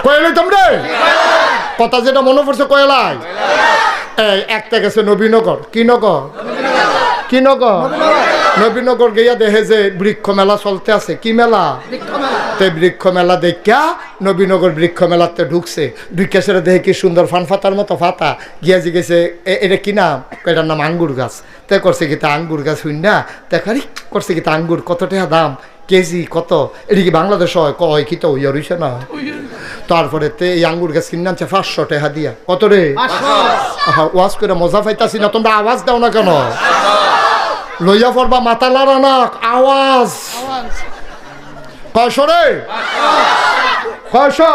কয়লাই তোমরা কথা যেটা মনে পড়ছে কয়লাই এই একটা গেছে নবীনগর কি নগর কি নগর নবীনগর গিয়া দেখে যে বৃক্ষ মেলা চলতে আছে কি মেলা তে বৃক্ষ মেলা দেখা নবীনগর বৃক্ষ মেলাতে ঢুকছে ঢুকে সেটা দেখে কি সুন্দর ফান ফাতার মতো ফাতা গিয়া জিগেছে এটা কি নাম এটার নাম আঙ্গুর গাছ তে করছে কি তা আঙ্গুর গাছ হইন না দেখারি করছে কি তা আঙ্গুর কত টাকা দাম কেজি কত এটা কি বাংলাদেশ হয় কয় কি তো ইয়া রইছে না তারপরে তে এই আঙ্গুর গাছ কিনে আনছে 500 টাকা দিয়া কত রে ওয়াজ করে মজা পাইতাছি না তোমরা আওয়াজ দাও না কেন লইয়া পড়বা মাথা লড়া না আওয়াজ কয়শো রে কয়শো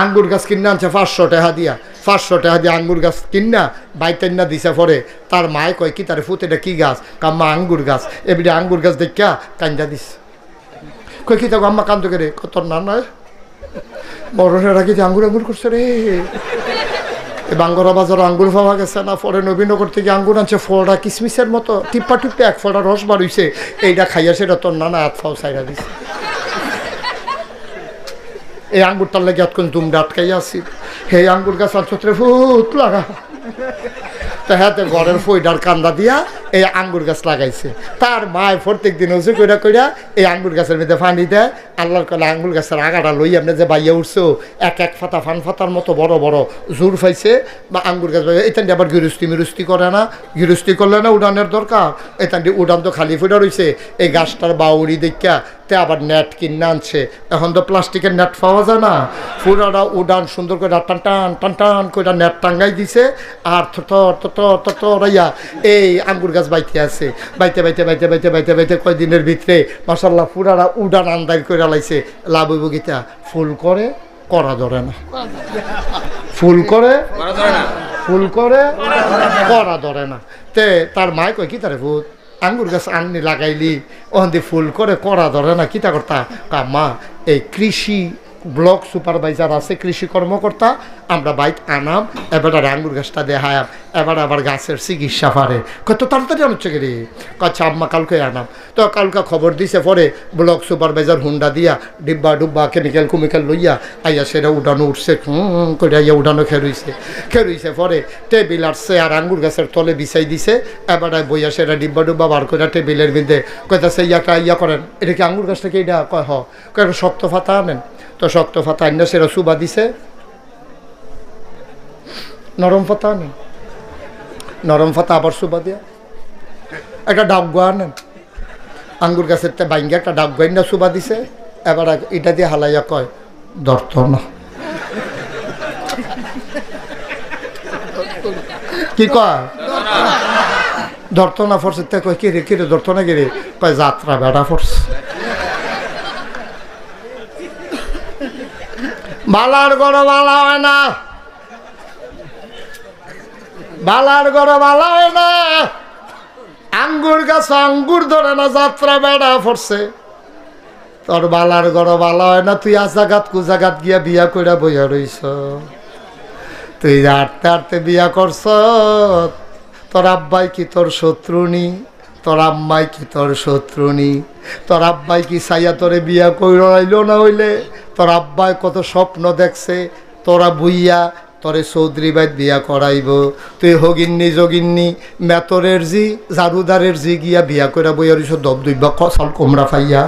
আঙ্গুর গাছ কিনে আনছে 500 টাকা দিয়া 500 টাকা দিয়ে আঙ্গুর গাছ কিনা বাইতেন্না দিছে পরে তার মায় কয় কি তার ফুতেটা কি গাছ কাম্মা আঙ্গুর গাছ এবারে আঙ্গুর গাছ দেখা কান্দা দিস কই কি তাকে আম্মা কান্দো করে কত না নয় বড়রা কি আঙ্গুর আঙ্গুর করছে রে বাঙ্গরা বাজার আঙ্গুর পাওয়া গেছে না পরে নবীনগর থেকে আঙ্গুর আনছে ফলটা কিসমিসের মতো টিপ্পা টিপ্পে এক ফলটা রস বার হইছে এইটা খাইয়া সেটা তোর নানা হাত ফাও সাইডা দিছে এই আঙ্গুরটার লেগে এতক্ষণ দুমটা আটকাইয়া আসি হে আঙ্গুর গাছ ছত্রে ফুট লাগা তা হাতে ঘরের ফইডার কান্দা দিয়া এই আঙ্গুর গাছ লাগাইছে তার মায় প্রত্যেক দিন উঁচু কইরা কইরা এই আঙ্গুর গাছের মধ্যে পানি দেয় আল্লাহর কলে আঙ্গুর গাছের আগাটা লই আপনি যে বাইয়া উঠছো এক এক ফাতা ফান ফাতার মতো বড় বড় জোর পাইছে বা আঙ্গুর গাছ এখান দিয়ে আবার গৃহস্থী মিরুস্তি করে না গৃহস্থী করলে না উড়ানের দরকার এখান দিয়ে উড়ান তো খালি ফুটা রয়েছে এই গাছটার বাউরি দেখা তে আবার নেট কিনে আনছে এখন তো প্লাস্টিকের নেট পাওয়া যায় না পুরাটা উড়ান সুন্দর করে টান টান টান টান করে নেট টাঙ্গাই দিছে আর থরাইয়া এই আঙ্গুর গাছ বাইতে আছে বাইতে বাইতে বাইতে বাইতে বাইতে বাইতে কয়দিনের ভিতরে মাশাল্লাহ পুরাটা উড়ান আন্দার করে লাইছে লাভ হইব গীতা ফুল করে করা ধরে না ফুল করে ফুল করে করা ধরে না তে তার মায় কয় কি তারে ভূত আঙ্গুর গাছ আননি লাগাইলি ওখান দিয়ে ফুল করে করা ধরে না কিতা করতা কাম্মা এই কৃষি ব্লক সুপারভাইজার আছে কৃষি কর্মকর্তা আমরা বাইক আনাম এবার আঙ্গুর গাছটা দেখায়াম এবার আবার গাছের চিকিৎসা পারে কত তাড়াতাড়ি আনছে রে আচ্ছা আম্মা কালকে আনাম তো কালকে খবর দিছে পরে ব্লক সুপারভাইজার হুন্ডা দিয়া ডিব্বা ডুব্বা কেমিক্যাল কুমিক্যাল লইয়া আইয়া সেটা উঠানো উঠছে করে আইয়া উঠানো খেরুইছে পরে টেবিল আর চেয়ার আঙ্গুর গাছের তলে বিছাই দিছে এবার বইয়া সেটা ডিব্বা ডুব্বা বার করে টেবিলের মধ্যে কইতাছে ইয়া করেন এটা কি আঙ্গুর গাছটা কি এটা কয় কয় শক্ত ফাতা আনেন তো শক্ত ফাতা আইনা সেটা সুবা দিছে নরম ফাতা আনেন নরম ফাতা আবার সুবা দিয়া একটা ডাবগা আনেন আঙ্গুর গাছের বাইঙ্গা একটা ডাবগা আইনা সুবা দিছে এবার এটা দিয়ে হালাইয়া কয় ধরত না কি কয় ধরত না ফরছে কয় কিরে কিরে ধরত না কিরে কয় যাত্রা বেড়া ফরছে বালার গড় বালা হয় না বালার গড় বালা হয় না আঙ্গুর গাছ আঙ্গুর ধরে না যাত্রা বেড়া পড়ছে তোর বালার গড় বালা হয় না তুই আজাগাত কুজাগাত গিয়া বিয়া কইরা বইয়া রইছ তুই হাঁটতে হাঁটতে বিয়া করছ তোর আব্বাই কি তোর শত্রুনি তোর আম্মাই কি তোর শত্রুনি তোর আব্বাই কি সাইয়া তোরে বিয়া কইরাইল না হইলে তোর আব্বাই কত স্বপ্ন দেখছে তোরা বুইয়া তোরে চৌধুরী বাইত বিয়া করাইব তুই হগিন্নি যোগিন্নি মেতরের জি জারুদারের জি গিয়া বিয়া কইরা বইয়া রইছ দব দুইবা কসাল কোমরা পাইয়া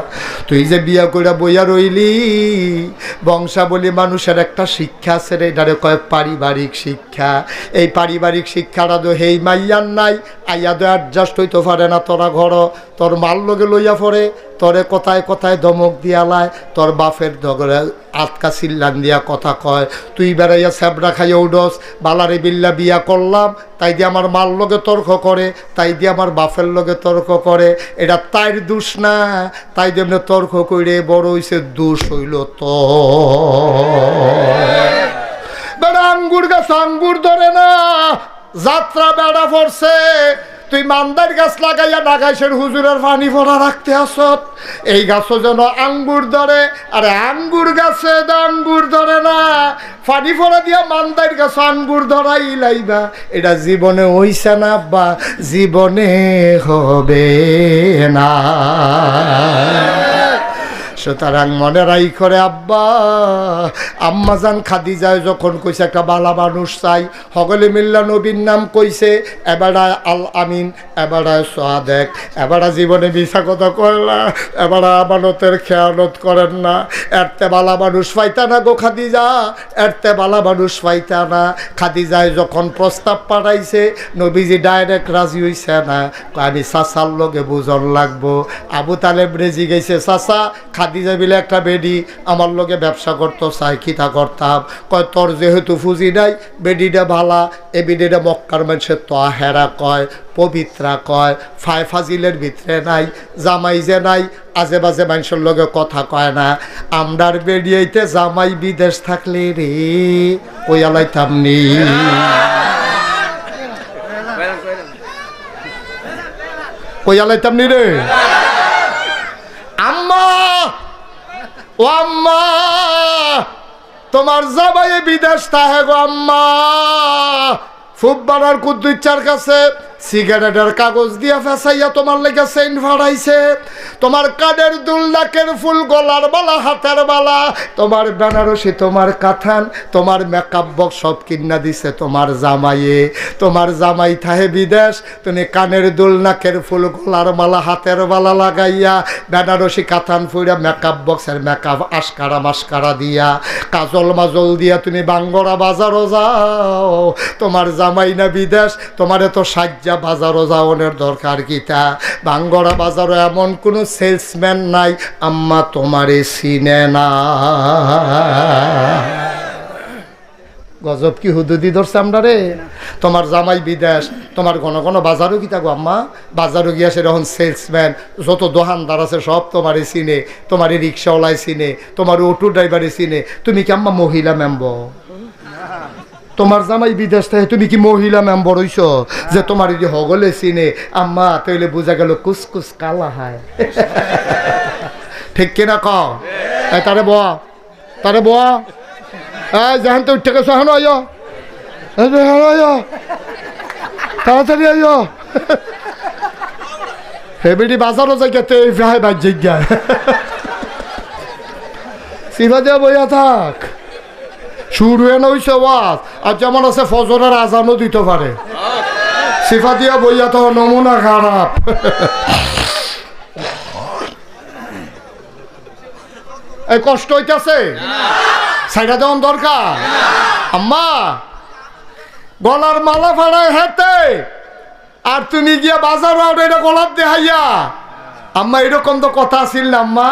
তুই যে বিয়া কইরা বইয়া রইলি বংশাবলী মানুষের একটা শিক্ষা আছে রে এটারে কয় পারিবারিক শিক্ষা এই পারিবারিক শিক্ষাটা তো হেই মাইয়ার নাই আইয়া তো অ্যাডজাস্ট হইতে পারে না তোরা ঘর তোর মাল লগে লইয়া পড়ে তোরে কথায় কথায় ধমক দিয়ালায় তোর বাপের ধরে আটকা চিল্লান দিয়া কথা কয় তুই বেড়াইয়া স্যাবরা খাইয়া উডস বালারে বিল্লা বিয়া করলাম তাই দিয়ে আমার মাল লগে তর্ক করে তাই দিয়ে আমার বাপের লগে তর্ক করে এটা তাইর দোষ না তাই দিয়ে এমনি তর্ক করে বড় হইছে দোষ হইল তো বেড়া আঙ্গুর গাছ আঙ্গুর ধরে না যাত্রা বেড়া পড়ছে তুই মান্দার গাছ লাগাইয়া নাগাইশের হুজুরের পানি ভরা রাখতে আসত এই গাছও যেন আঙ্গুর ধরে আরে আঙ্গুর গাছে আঙ্গুর ধরে না পানি ভরা দিয়া মান্দার গাছ আঙ্গুর ধরাই লাইবা এটা জীবনে হইছে না বা জীবনে হবে না সুতরাং মনে রাই করে আব্বা আম্মা জান খাদিজায় যখন কইছে একটা বালা মানুষ চাই সকলে মিল্লা নবীর নাম কইছে এবারা আল আমিন এবারা সাদেক এবারা জীবনে মিছা কথা কয় না এবারা আমানতের খেয়ানত করেন না এরতে বালা মানুষ পাইতা না গো খাদিজা এরতে বালা মানুষ পাইতা না খাদিজায় যখন প্রস্তাব পাঠাইছে নবীজি ডাইরেক্ট রাজি হইছে না আমি চাচার লগে বুঝন লাগবো আবু তালেব রেজি গেছে চাচা খাদিজা বিলে একটা বেডি আমার লগে ব্যবসা করতো চাই কিতা করতাম কয় তোর যেহেতু ফুজি নাই বেডিটা ভালা এ বেডিটা মক্কার মানুষের হেরা কয় পবিত্রা কয় ফাজিলের ভিতরে নাই জামাই যে নাই আজে বাজে মানুষের লগে কথা কয় না আমরার বেরিয়েতে জামাই বিদেশ থাকলে রে ওয়ালাইতাম নি ওয়ালাইতাম নি রে আম্মা ও আম্মা তোমার জামাই বিদেশ থাকে গো আম্মা ফুটবলার কুদ্দুচ্চার কাছে সিগারেটের কাগজ দিয়া ফেসাইয়া তোমার লেগে চেইন ভাড়াইছে তোমার কানের দুল নাকের ফুল গলার বালা হাতের বালা তোমার বেনারসি তোমার কাথান তোমার মেকআপ বক্স সব কিনা দিছে তোমার জামাই থাহে বিদেশ তুমি কানের দুল নাকের ফুল গলার মালা হাতের বালা লাগাইয়া বেনারসি কাথান ফুইরা মেকআপ বক্সের মেকআপ আশকারা মাস্কারা দিয়া কাজল মাজল দিয়া তুমি বাঙ্গরা বাজারও যাও তোমার জামাই না বিদেশ তোমার এত সাজ্জা বাজারও যাওয়ানোর দরকার কিতা বাঙ্গরা বাজারও এমন কোনো সেলসম্যান নাই আম্মা তোমারে চিনে না গজব কি হুদুদি ধরছে আমরা রে তোমার জামাই বিদেশ তোমার ঘন ঘন বাজারও কি থাকো আম্মা বাজারও গিয়া সেরকম সেলসম্যান যত দোকানদার আছে সব তোমারে চিনে তোমারে রিক্সাওয়ালায় চিনে তোমার অটো ড্রাইভারে চিনে তুমি কি আম্মা মহিলা মেম্বর তোমার জামাই বিদেশ থেকে তুমি কি মহিলা মেম্বর হইছ যে তোমার যদি হগলে চিনে আম্মা তাইলে বোঝা গেল কুসকুস কালা হয় ঠিক কিনা ক তারে বয়া যেখান তো উঠে গেছো এখন আইয় তাড়াতাড়ি আইয় হেবিডি বাজারও জায়গাতে ভাই বাজ জায়গা সিভা দিয়া বইয়া থাক শুরু হয়ে হইছে ওয়াজ আর যেমন আছে ফজরের আজানও দিতে পারে সিফা দিয়া বইয়া তো নমুনা খারাপ এই কষ্ট হইতেছে সাইডা দেওয়ান দরকার আম্মা গলার মালা ফাড়ায় হেতে আর তুমি গিয়া বাজার এটা গলার দেহাইয়া আম্মা এরকম তো কথা আছিল না আম্মা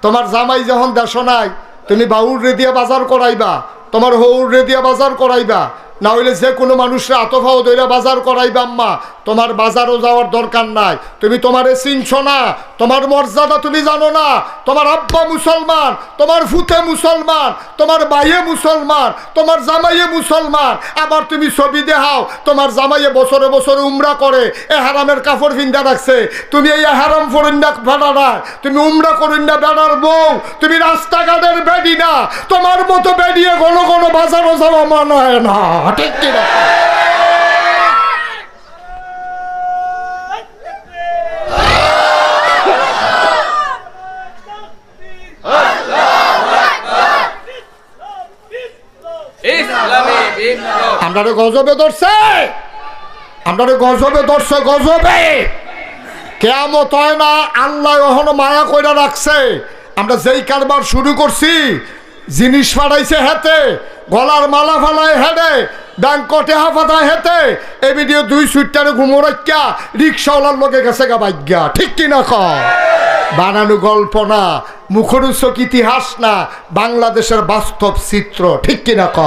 তোমার জামাই যখন দেশ নাই তুমি বাউর রে দিয়া বাজার করাইবা তোমার হৌর রে দিয়া বাজার করাইবা না হইলে যে কোনো মানুষরা আতফাও দইরা বাজার করাইবা আম্মা তোমার বাজারও যাওয়ার দরকার নাই তুমি তোমারে চিনছো না তোমার মর্যাদা তুমি জানো না তোমার আব্বা মুসলমান তোমার ফুতে মুসলমান তোমার ভাইয়ে মুসলমান তোমার জামাইয়ে মুসলমান আবার তুমি ছবি দেখাও তোমার জামাইয়ে বছরে বছরে উমরা করে এ হারামের কাপড় ভিন্দা রাখছে তুমি এই হারাম ফরিন্দা ভাড়া না তুমি উমরা করিন না বেড়ার বউ তুমি রাস্তাঘাটের বেডি না তোমার মতো বেরিয়ে ঘন ঘন বাজারও যাওয়া মনে হয় না ঠিক কিনা আমরা গজবে ধরছে গজবে কেয়ামত হয় না আল্লাহ ওহনো মায়া কইরা রাখছে আমরা যেই কারবার শুরু করছি জিনিস ফাড়াইছে হেতে গলার মালা ফালায় হেডে ব্যাংকটে হাফাতায় হেতে এই ভিডিও 2 সুইটারে ঘুমোরাইকা রিক্সাওয়ালার লোকে গেছে গা ভাগ্যা ঠিক কিনা ক বানানো গল্প না মুখরোচক ইতিহাস না বাংলাদেশের বাস্তব চিত্র ঠিক কিনা ক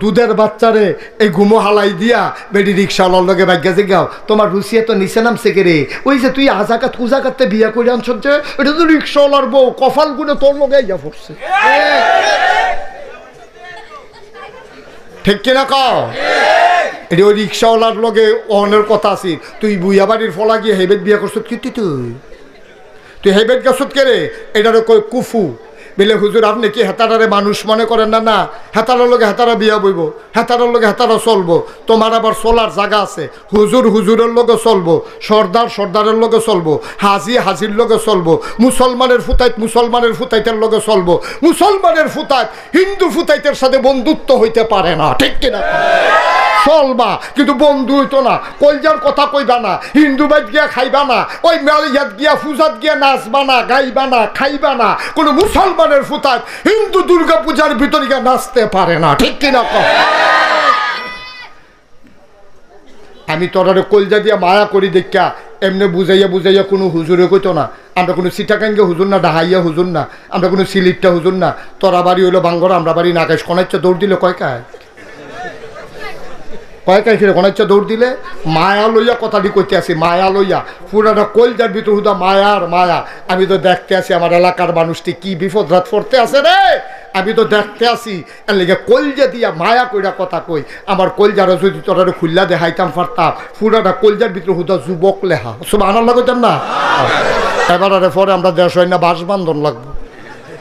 দুধের বাচ্চারে এই ঘুমো হালাই দিয়া বেডি রিক্সাওয়ালার লগে ভাগ্যা যে গাও তোমার রুচিয়া তো নিচে নামছে কে রে ওই যে তুই আজাকাত কুজাকাতে বিয়া করে আনছ যে এটা তো রিক্সাওয়ালার বউ কপাল গুনে তোর লগে ইয়া পড়ছে ঠিক কিনা কও এটা ওই রিক্সাওয়ালার লগে অনের কথা আছে তুই বুইয়া বাড়ির ফলা গিয়ে হেবেট বিয়া করছত কি তুই হেবেট গেছত কে রে এটারে কই কুফু বলে হুজুর আপনি কি হেতারারে মানুষ মনে করেন? না না, হেতারার লগে হেতারা বিয়া বইব, হেতারার লগে হেতারা চলবো, তোমার আবার চলার জায়গা আছে। হুজুর হুজুরের লগে চলবো, সর্দার সর্দারের লগে চলবো, হাজি হাজির লগে চলবো, মুসলমানের ফুতাইত মুসলমানের ফুতাইতের লগে চলবো। মুসলমানের ফুতাইত হিন্দু ফুতাইতের সাথে বন্ধুত্ব হইতে পারে না, ঠিক কিনা? চলবা কিন্তু বন্ধু হইতো না। কলজার কথা কইবা না, হিন্দু বাইত গিয়া খাইবা না, ওই মেলিয়াত গিয়া পূজাত গিয়া নাচবা না, গাইবা না, খাইবা না। কোনো মুসলমানের ফুতায় হিন্দু দুর্গা পূজার ভিতরে গিয়া নাচতে পারে না, ঠিক কিনা? আমি তোরারে কলজা দিয়া মায়া করি দেখা এমনি বুঝাইয়া বুঝাইয়া কোনো হুজুরে কইতো না। আমরা কোনো সিটাকাঙ্গে হুজুর না, ডাহাইয়া হুজুর না, আমরা কোনো সিলিটটা হুজুর না। তোরা বাড়ি হইলো বাঙ্গর, আমরা বাড়ি নাগাইশ কোনাইচ্ছা দৌড় দিলে কয়কায় কয়কায় ফিরে কোনাইচ্ছা দৌড় দিলে। মায়া লইয়া কথাটি কইতে আসি, মায়া লইয়া পুরাটা কলজার ভিতর হুদা মায়ার মায়া। আমি তো দেখতে আসি আমার এলাকার মানুষটি কি বিপদ রাত পড়তে আছে রে, আমি তো দেখতে আসি। এর লেগে কলজা দিয়া মায়া কইরা কথা কই। আমার কলজারা যদি তোরা খুললা দেখাইতাম পারতাম, পুরাটা কলজার ভিতরে হুদা যুবক লেহা সব আনার লাগতাম না। এবারে পরে আমরা দেশ হয় না বাস বান্ধন লাগবো,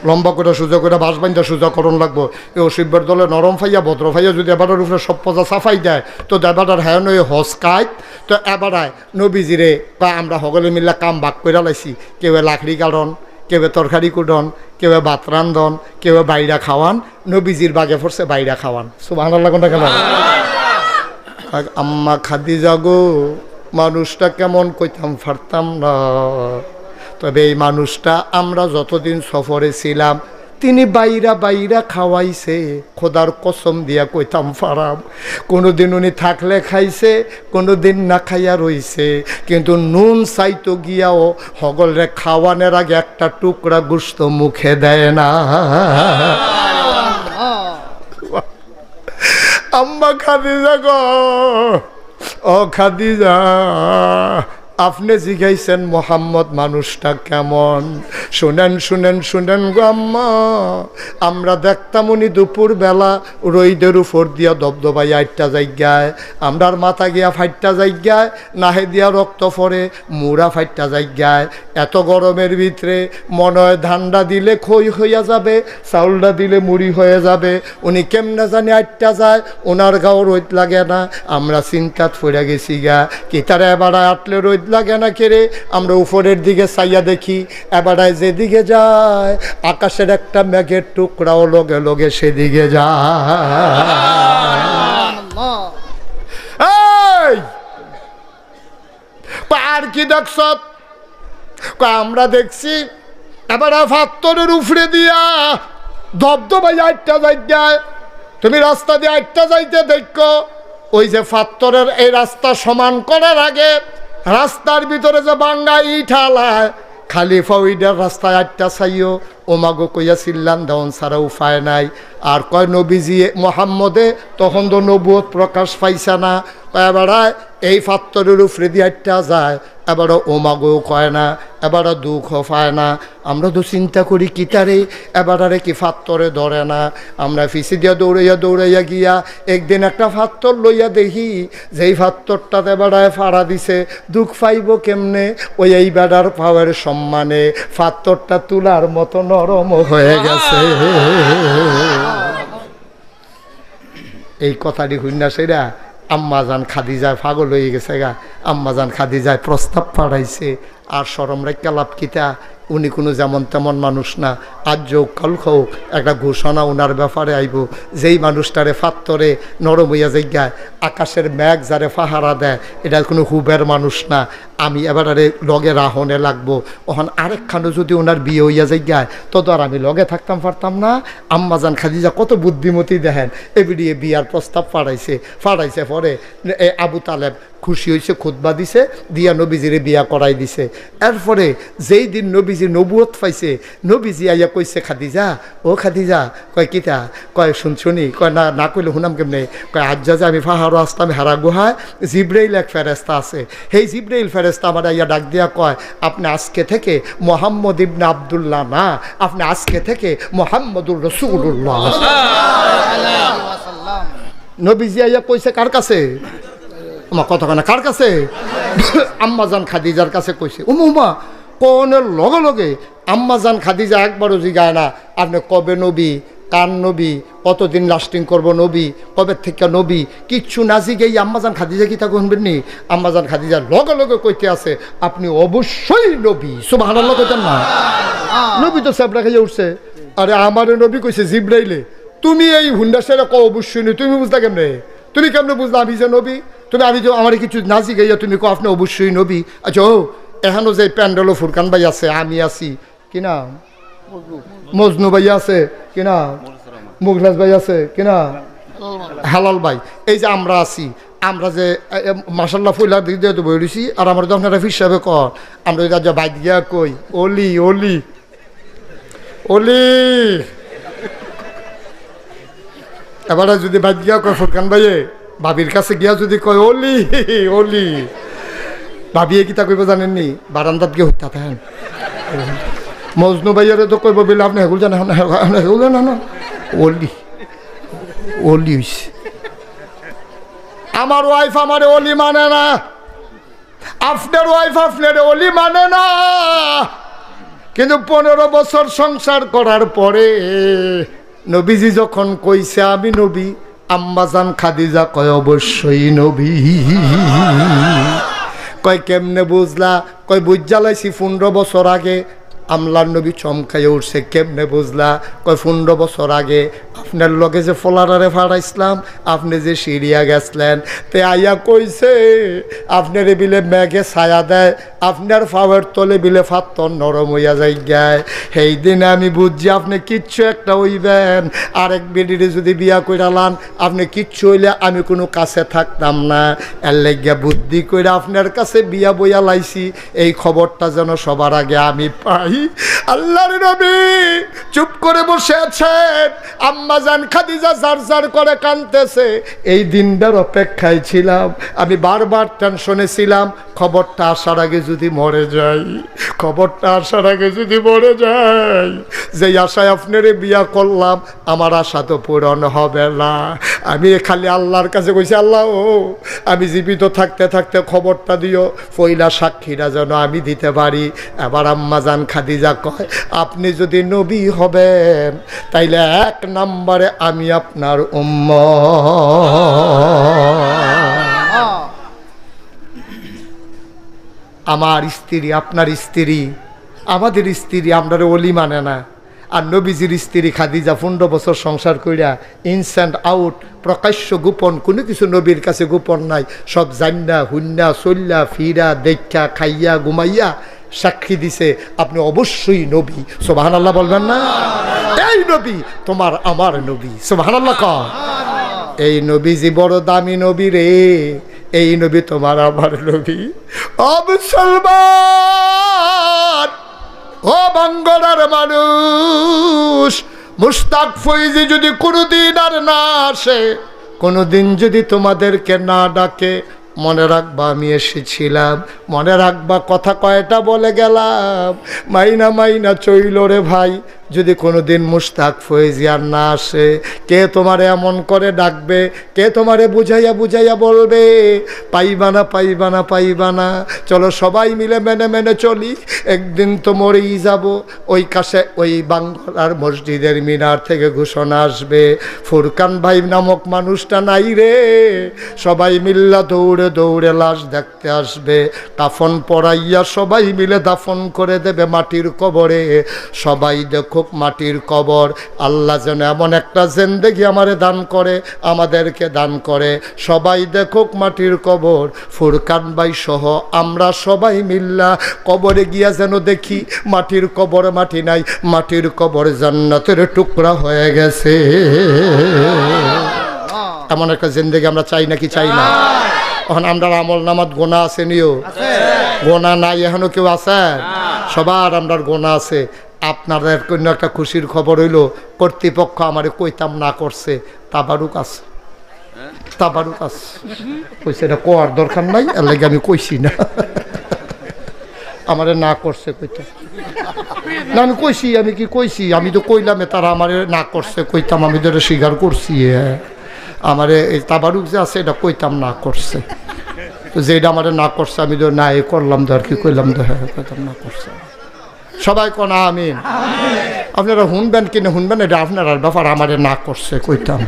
লম্বা করে সোজা করে বাস বান্ধা সোজা করণ লাগবো। এই অসিব্যের দলে নরম ফাইয়া ভদ্র ফাইয়া যদি এবারের উপরে সব পজা সাফাই দেয় তো এবারের হ্যাঁ নয় হস কাইত। তো এবারায় নবীজিরে বা আমরা সকলে মিল্লা কাম ভাগ করে লাইছি। কেউ লাকড়ি কারণ, কেউ তরকারি কুটন, কেউ ভাত রান্ধন, কেউ বাইরা খাওয়ান। নবীজির বাগে পড়ছে বাইরা খাওয়ান। সুবহানাল্লাহ কোনটা কেন? আম্মা খাদিজা গো, মানুষটা কেমন কইতাম পারতাম না। তবে এই মানুষটা আমরা যতদিন সফরে ছিলাম তিনি বাইরা বাইরা খাওয়াইছে, খোদার কসম দিয়া কইতাম পারাম। কোনোদিন উনি থাকলে খাইছে, কোনোদিন না খাইয়া রইছে, কিন্তু নুন চাইতো গিয়াও হগলরে খাওয়ানোর আগে একটা টুকরা গোশত মুখে দেয় না। আম্মা খাদিজা গো, ও খাদিজা, আপনি জিজ্ঞাইছেন মোহাম্মদ মানুষটা কেমন? শুনেন শুনেন শুনেন গো আম্মা, আমরা দেখতাম উনি দুপুর বেলা রইদের উপর দিয়া দবদবাই 8টা জায়গায়, আমরার মাথা গিয়া 5টা জায়গায়, নাহে দিয়া রক্ত পরে মুড়া 5টা জায়গায়। এত গরমের ভিতরে মনে হয় ধানটা দিলে খই হইয়া যাবে, চাউলটা দিলে মুড়ি হয়ে যাবে। উনি কেমনে জানি 8টা যায়, ওনার গাও রোদ লাগে না। আমরা চিন্তাত পড়ে গেছি গা, কি তারা এবার আটলে রোদ লাগে না কেরে। আমরা উপরের দিকে চাইয়া দেখি, এবারায় যেদিকে যায় আকাশের একটা মেঘের টুকরাও লগে লগে সেদিকে যায়। আর কি দেখছ? আমরা দেখছি এবার ফাত্তরের উপরে দিয়া দবদবাই 8টা জায়গায়। তুমি রাস্তা দিয়ে 8টা যাইতে দেখো, ওই যে ফাত্তরের এই রাস্তা সমান করার আগে রাস্তার ভিতরে যে বাঙ্গা ইট হালায়, খালিফা ওইটার রাস্তায় 8টা চাইও ওমাগো কইয়া চিল্লান দেওয়ান ছাড়া উপায় নাই। আর কয় নবীজি মোহাম্মদে তখন তো নবুয়ত প্রকাশ পাইছে না, এবারায় এই ফাত্তরের উপরে দিয়ে 8টা যায়, এবারও ওমাগো কয় না, এবারও দুঃখ পায় না। আমরা তো চিন্তা করি কি তারে এবারে কি ফাত্তরে ধরে না। আমরা ফিসি দিয়া দৌড়াইয়া দৌড়াইয়া গিয়া একদিন একটা ফাত্তর লইয়া দেখি, যেই ফাত্তরটাতে বেড়ায় ফাড়া দিছে, দুঃখ পাইব কেমনে? ওই এই বেড়ার পাওয়ার সম্মানে ফাত্তরটা তুলার মতো নরম হয়ে গেছে। এই কথাটি হুইনা সেরা আম্মাজান খাদিজায় পাগল হয়ে গেছে গা। আম্মাজান খাদিজায় প্রস্তাব পাঠাইছে, আর শরম রেখা লাভ কিতা, উনি কোনো যেমন তেমন মানুষ না। আজ যোগ কাল হোক একটা ঘোষণা ওনার ব্যাপারে আইব, যেই মানুষটারে ফাত্তরে নরম হইয়া জায়গায় আকাশের মেঘ যারে পাহারা দেয়, এটা কোনো হুবের মানুষ না। আমি এবারে লগে রাহনে লাগবো। ওখান আরেকখানে যদি ওনার বিয়ে হইয়া জায়গায় তো আর আমি লগে থাকতাম পারতাম না। আম্মাজান খাদিজা কত বুদ্ধিমতী দেখেন, এবিডিয়ে বিয়ার প্রস্তাব ফাড়াইছে পরে আবু তালেব খুশি হয়েছে, খুতবা দিছে, দিয়া নবীজিরে বিয়া করাই দিছে। এরপরে যেই দিন নবীজি নবুয়ত পাইছে, নবীজি আইয়া কইছে খাদিজা, ও খাদিজা, কয় কিতা? কয় শুনি। কয় না না কইলে শুনাম কেমনে? কয় আজ যা আমি পাহাড়ও আসতাম হারা গুহায়, জিব্রাইল এক ফেরেস্তা আছে, সেই জিব্রাইল ফেরেস্তা আমার আইয়া ডাক দিয়া কয়, আপনি আজকে থেকে মোহাম্মদ ইবনে আব্দুল্লাহ না, আপনি আজকে থেকে মোহাম্মদুর রাসূলুল্লাহ। নবীজি আইয়া কইছে কার কাছে? আমার কথা না, কার কাছে? আম্মাজান খাদিজার কাছে কইছে। উমা কোনের লগে লগে আম্মাজান খাদিজা একবারও জিগায় না আপনি কবে নবী, কার নবী, কতদিন লাস্টিং করব নবী, কবে থেকে নবী, কিচ্ছু না জিগেই আম্মাজান খাদিজা কি তা শুনবেন নি? আম্মাজান খাদিজা লগে লগে কইতে আছে আপনি অবশ্যই নবী। সুবহানাল্লাহ কইতেন না? নবী তো সাবরা খাইয়া উঠছে। আরে আমারে নবী কইছে জিব্রাইলে, তুমি এই হুন্ডা সেরা ক অবশ্যই নই, তুমি বুঝলা কেমনে? তুমি কেমনে বুঝলা আমি যে নবী? তুমি আমি তো আমার কিছু না জিগাইয়া তুমি কো আপনি অবশ্যই নবী। আচ্ছা ও এখনো যে প্যান্ডেলও ফুরকান ভাই আছে, আমি আছি, কি না মজনু ভাই আছে, কি না মুগলাস ভাই আছে, কি না হালাল ভাই, এই যে আমরা আছি, আমরা যে মাশাল্লাহ ফুলার দিক দিয়ে তো বই রয়েছি। আর আমার যখন একটা হিসাবে কর আমরা ওই রাজা বাইক গিয়া কই অলি অলি অলি, এবারে যদি বাইক গিয়া কয় ফুরকান ভাইয়ে ভাবির কাছে গিয়া যদি কয় অলি অলি, ভাবিয়ে কি তা কইব জানেননি? বারান্দাত গিয়ে হত্যা থাকেন। মজনু ভাইয়ারে তো কইব বলে আপনি হেগুল জানেন, হেগুল জানেন না, অলি অলি হইছে। আমার ওয়াইফ আমার অলি মানে না, আপনার ওয়াইফ আপনার অলি মানে না। কিন্তু 15 বছর সংসার করার পরে নবীজি যখন কইছে আমি নবী, আম্মাজান খাদিজা কয় অবশ্যই নবী। কয় কেমনে বুঝলা? কয় বুঝালাইছি 15 বছর আগে। আমলার নবী চমকাইয়া উঠছে, কেমনে বুঝলা? কয় 15 বছর আগে আপনার লগে যে ফলারারে ফাড়াইছিলাম, আপনি যে সিরিয়া গেছলেন, তে আইয়া কইছে আপনার বিলে মেঘে ছায়া দেয়, আপনার ফাওয়ার তলে বিলে ফাত্তর নরম হইয়া যাই গায়। সেই দিনে আমি বুঝছি আপনি কিচ্ছু একটা হইবেন, আরেক বেডিরে যদি বিয়া কইরালান আপনি কিচ্ছু হইলে আমি কোনো কাছে থাকতাম না। এর লাগিয়া বুদ্ধি কইরা আপনার কাছে বিয়া বইয়া লাইছি, এই খবরটা যেন সবার আগে আমি পাই। আল্লাহর নবী চুপ করে বসে আছেন, আম্মাজান খাদিজা জার জার করে কাঁদতেছে। এই দিনটার অপেক্ষায় ছিলাম, আমি বারবার টেনশনে ছিলাম, খবরটা আসার আগে যদি মরে যাই, খবরটা আসার আগে যদি মরে যাই। যে আশায় আপনারে বিয়া করলাম আমার আশা তো পূরণ হবে না। আমি খালি আল্লাহর কাছে কইছি, আল্লাহ ও আমি জীবিত থাকতে থাকতে খবরটা দিও, পয়লা সাক্ষীরা যেন আমি দিতে পারি। এবার আম্মাজান খাদিজা কয় আপনি যদি নবী হবেন তাইলে 1 নম্বরে আমি আপনার উম্মত। আমার স্ত্রী আপনার স্ত্রী, আমাদের স্ত্রী আমরা ওলি মানে না। আর নবীজির স্ত্রী খাদিজা 15 বছর সংসার কইরা ইনস্যান্ট আউট, প্রকাশ্য গোপন কোনো কিছু নবীর কাছে গোপন নাই। সব জান্না হুন্না চল্লা ফিরা দেখা খাইয়া ঘুমাইয়া সাক্ষী দিছে আপনি অবশ্যই নবী। সুবহানাল্লাহ বলবেন না? এই নবী তোমার আমার নবী। সুবহানাল্লাহ কর। এই নবীজি বড় দামি নবী রে, এই নবী তোমার আমার নবী। ও মুসলমান, ও বাঙ্গলার মানুষ, মুশতাক ফৈজি যদি কোনোদিন আর না আসে, কোনোদিন যদি তোমাদেরকে না ডাকে, মনে রাখবা আমি এসেছিলাম, মনে রাখবা কথা কয়টা বলে গেলাম। মাইনা মাইনা চইল রে ভাই, যদি কোনোদিন মুশতাক ফৈজি আর না আসে, কে তোমারে এমন করে ডাকবে, কে তোমারে বুঝাইয়া বুঝাইয়া বলবে পাইবা না পাইবা না পাইবা না। চলো সবাই মিলে মেনে মেনে চলি, একদিন তো মরেই যাব। ওই কাছে ওই বাঙ্গলার মসজিদের মিনার থেকে ঘোষণা আসবে ফুরকান ভাই নামক মানুষটা নাই রে। সবাই মিল্লা দৌড়ে দৌড়ে লাশ দেখতে আসবে, কাফন পরাইয়া সবাই মিলে দাফন করে দেবে মাটির কবরে। সবাই দেখো মাটির কবর, আল্লাহ যেন এমন একটা জিন্দেগি আমারে দান করে, আমাদেরকে দান করে। সবাই দেখুক মাটির কবর, ফুরকান ভাই সহ আমরা সবাই মিল্লা কবরে গিয়া যেন দেখি মাটির কবর মাটি নাই, মাটির কবর জান্নাতের টুকরা হয়ে গেছে। এমন একটা জিন্দেগি আমরা চাই নাকি চাই না? এখন আমরা আমল নামাত গোনা আছে নিও, গোনা নাই এখনো কেউ আছে? সবার আমরা গোনা আছে। আপনাদের কোনো একটা খুশির খবর হইল, কর্তৃপক্ষ আমারে কইতাম না করছে, তাবারুক আছে, তাবারুক আছে। কইছে এটা কোয়ার দরকার নাই, এর লাগে আমি কইছি না। আমারে না করছে কইতাম না, আমি কইছি, আমি কি কইছি? আমি তো কইলাম তারা আমারে না করছে কইতাম, আমি তো স্বীকার করছি। আমারে এই তাবারুক যে আছে এটা কইতাম না করছে, তো যেটা আমারে না করছে আমি তো না এ করলাম, তো আর কি কইলাম, তো হ্যাঁ কইতাম না করছে। সবাই কোন আমিন। আপনারা শুনবেন কিনা শুনবেন, এটা আপনার ব্যাপার, আমারে না করছে কইতাম,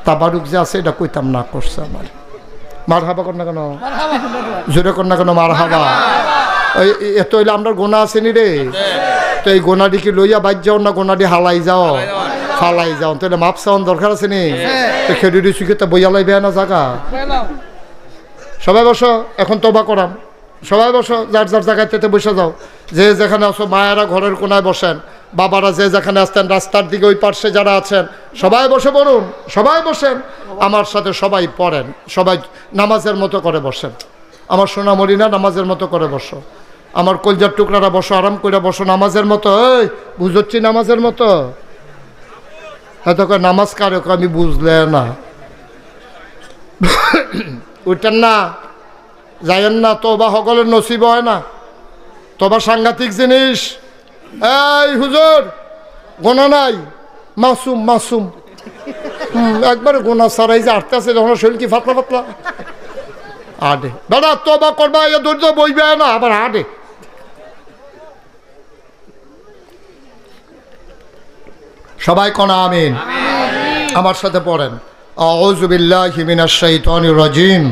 তাবারুক যে আছে এটা কইতাম না করছে আমার। মার হাবা কর না কেন, জোরে কর না কেন মার হাবা। এত হইলে আমরা গোনা আসেনি রে, তো এই গোনাটি কি লইয়া বাজ যাও না গোনাটি হালাই যাও, ফালাই যাও, তাহলে মাপ চাওয়ান দরকার আছে নি? তো খেডুরি সুখে তো বইয়া লাইবে না জায়গা। সবাই বসো, এখন তবা করাম, সবাই বসো, যার যার জায়গাতে বসে যাও। যে যেখানে আছো, মায়েরা ঘরের কোনায় বসেন, বাবারা যে যেখানে আসতেন রাস্তার দিকে ওই পার্শ্বে যারা আছেন সবাই বসে পড়ুন, সবাই বসেন আমার সাথে, সবাই পড়েন, সবাই নামাজের মতো করে বসেন। আমার সোনামণি না, নামাজের মতো করে বসো। আমার কলজার টুকরারা বসো, আরাম করে বসো নামাজের মতো। এই বুঝছি নামাজের মতো, হয়তো নামাজ কারক আমি বুঝলে না। উঠেন না, যাইয়েন না, তোবা সকলের নসিব হয় না, তোবা সাংঘাতিক জিনিস। এই হুজুর গোনা নাই, মাসুম মাসুম, একবারে গোনা সারাই যে আটতে আছে যখন শরীর কি ফাতলা ফাতলা আডে বেড়া, তোবা করবা এ ধৈর্য বইবে না, আবার আডে। সবাই কোন আমিন। আমার সাথে পড়েন, আউযু বিল্লাহি মিনাশ শাইতানির রাজিম।